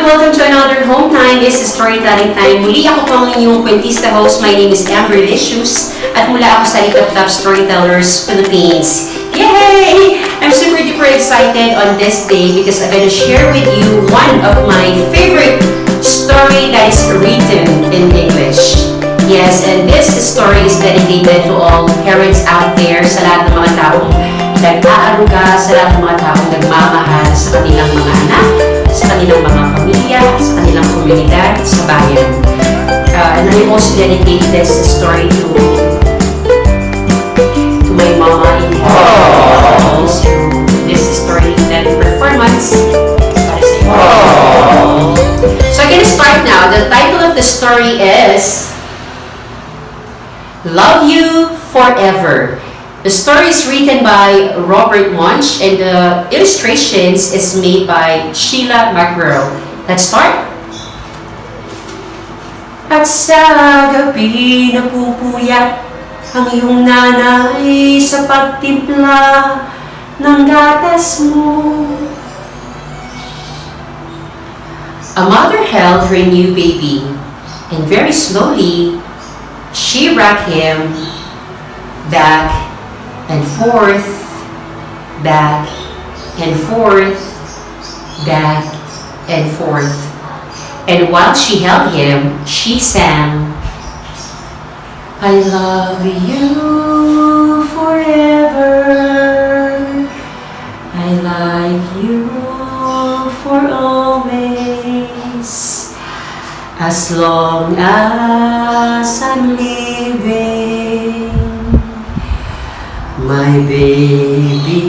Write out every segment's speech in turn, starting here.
welcome to another home time. This is Storytelling Time. Muli ako po ang inyong kwentista host. My name is Amberlicious at mula ako sa Top Storytellers Philippines. Yay! I'm super duper excited on this day because I'm going to share with you one of my favorite story that is written in English. Yes, and this story is dedicated to all parents out there, sa lahat ng mga taong nag-aaruga, sa lahat ng mga taong nagmamahal sa kanilang mga anak, sa kanilang mga pamilya, sa kanilang komunidad, sa bayan. And I also dedicate this story to my mama in heaven. So this story that performance para sa iyo. So I'm gonna start now. The title of the story is Love You Forever. The story is written by Robert Munch and the illustrations is made by Sheila McGraw. Let's start. At sa gabi napupuyat ang iyong nanay sa pagtimpla ng gatas mo. A mother held her new baby and very slowly she rocked him back and forth, back and forth, back and forth. And while she held him, she sang, I love you forever, I like you for always, as long as I'm living. My baby,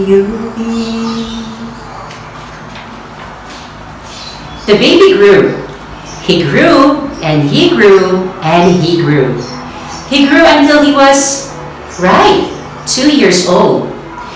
you'll be. The baby grew. He grew and he grew and he grew. He grew until he was, 2 years old.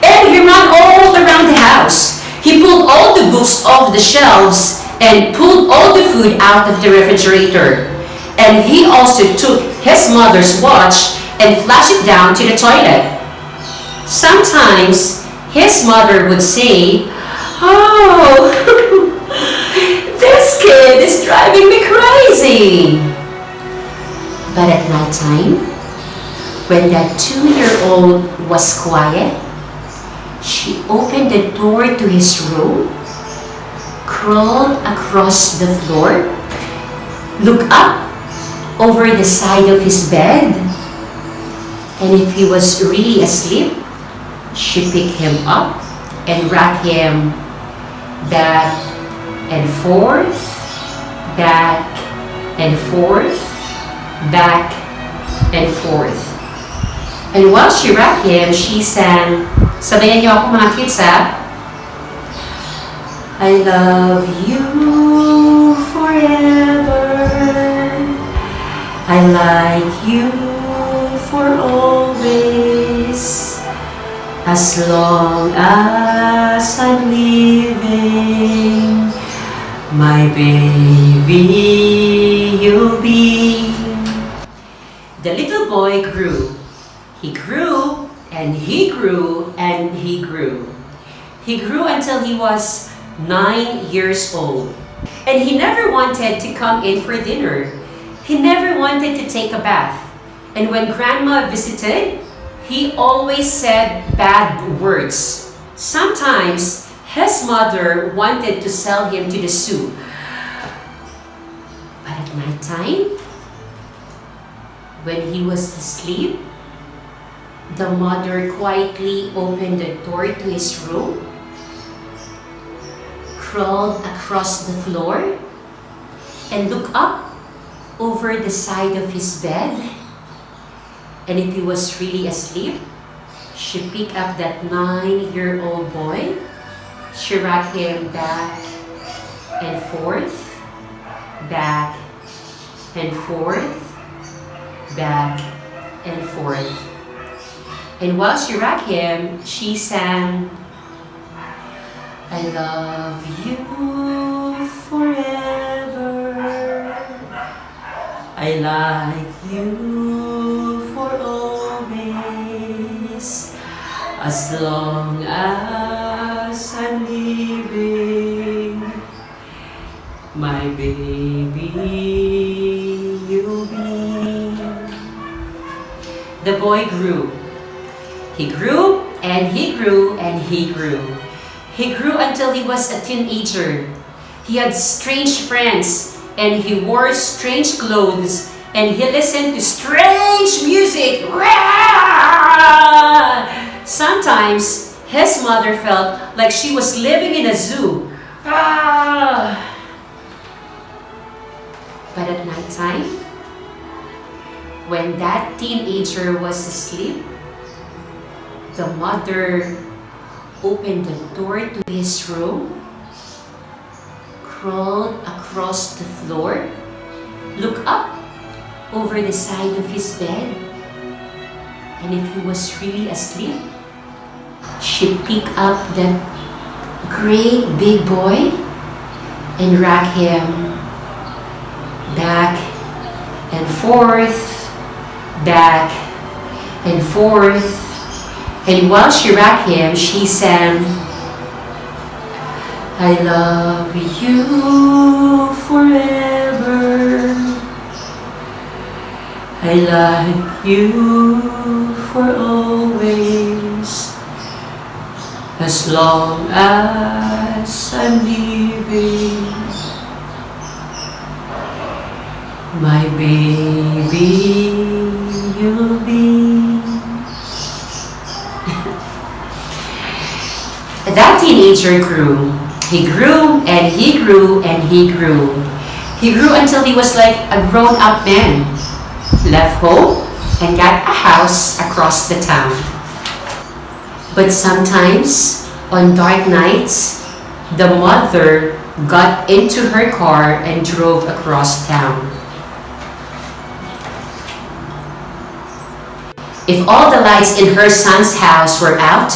And he ran all around the house. He pulled all the books off the shelves and pulled all the food out of the refrigerator. And he also took his mother's watch and flashed it down to the toilet. Sometimes his mother would say, oh, this kid is driving me crazy. But at night time, when that 2-year-old was quiet, she opened the door to his room, crawled across the floor, looked up over the side of his bed, and if he was really asleep, she picked him up and rocked him back and forth, back and forth, back and forth. And while she rocked him, she sang, sabayan niyo ako mga kids ha, I love you forever, I like you for always, as long as I'm living, my baby you'll be. The little boy grew. He grew and he grew and he grew. He grew until he was 9 years old. And he never wanted to come in for dinner. He never wanted to take a bath. And when grandma visited, he always said bad words. Sometimes his mother wanted to sell him to the zoo. But at night time, when he was asleep, the mother quietly opened the door to his room, crawled across the floor, and looked up over the side of his bed. And if he was really asleep, she picked up that 9-year-old boy. She rocked him back and forth, back and forth, back and forth. And while she rocked him, she sang, I love you forever, I like you for always, as long as I'm living, My baby, you'll be. The boy grew. He grew and he grew and he grew. He grew until he was a teenager. He had strange friends and he wore strange clothes and he listened to strange music. Sometimes his mother felt like she was living in a zoo. But at night time, when that teenager was asleep, the mother opened the door to his room, crawled across the floor, looked up over the side of his bed, and if he was really asleep, she picked up that great big boy and rocked him back and forth, back and forth. And while she rocked him, she sang, I love you forever. I like you for always. As long as I'm living, my baby, you'll be. That teenager grew. He grew and he grew and he grew. He grew until he was like a grown-up man. Left home and got a house across the town. But sometimes, on dark nights, the mother got into her car and drove across town. If all the lights in her son's house were out,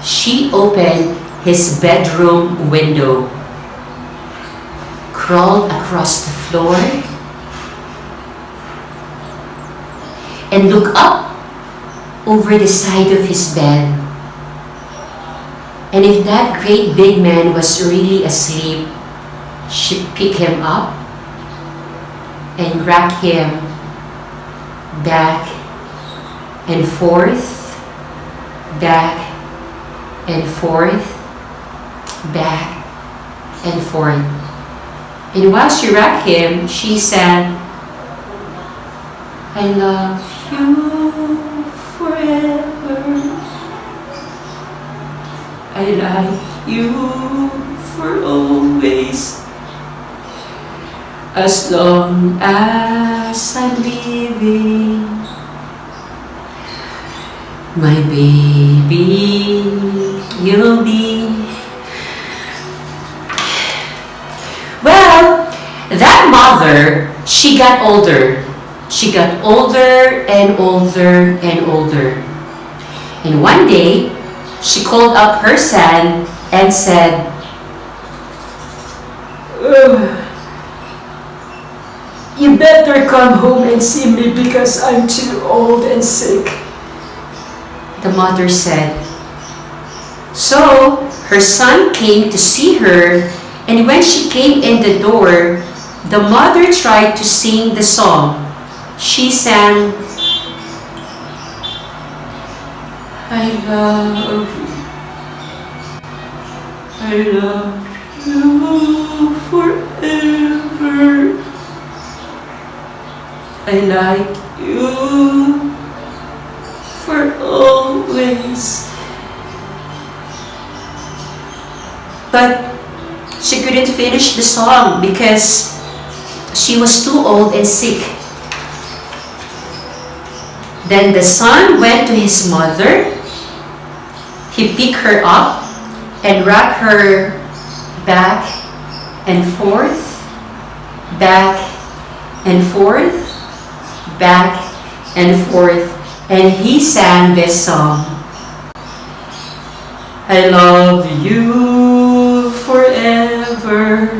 she opened his bedroom window, crawled across the floor, and looked up over the side of his bed. And if that great big man was really asleep, she'd pick him up and rock him back and forth, back and forth, back and forth. And while she rocked him, she said, I love you forever. I like you for always. As long as I'm living, my baby, you'll be. Well, that mother, she got older. She got older and older and older. And one day, she called up her son and said, you better come home and see me because I'm too old and sick. The mother said. So her son came to see her, and when she came in the door, the mother tried to sing the song. She sang, I love you forever. I like you for always. But she couldn't finish the song because she was too old and sick. Then the son went to his mother. He picked her up and rocked her back and forth, back and forth, back and forth. And he sang this song. I love you forever.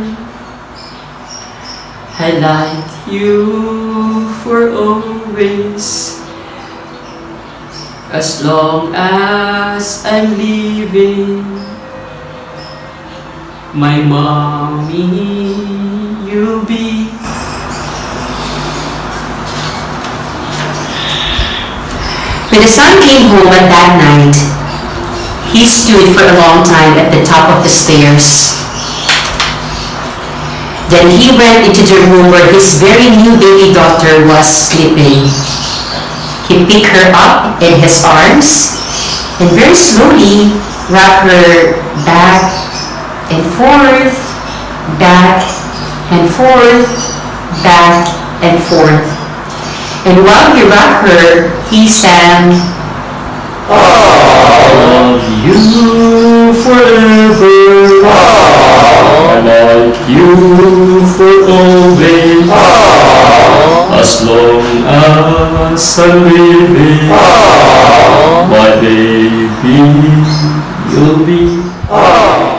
I like you for always. As long as I'm living, My mommy, you'll be. When the son came home at that night, he stood for a long time at the top of the stairs. Then he went into the room where his very new baby daughter was sleeping. He picked her up in his arms and very slowly rocked her back and forth, back and forth, back and forth. And while he rocked her, he sang, I love you forever. I like you for always. As long as I'm living, my baby, you'll be.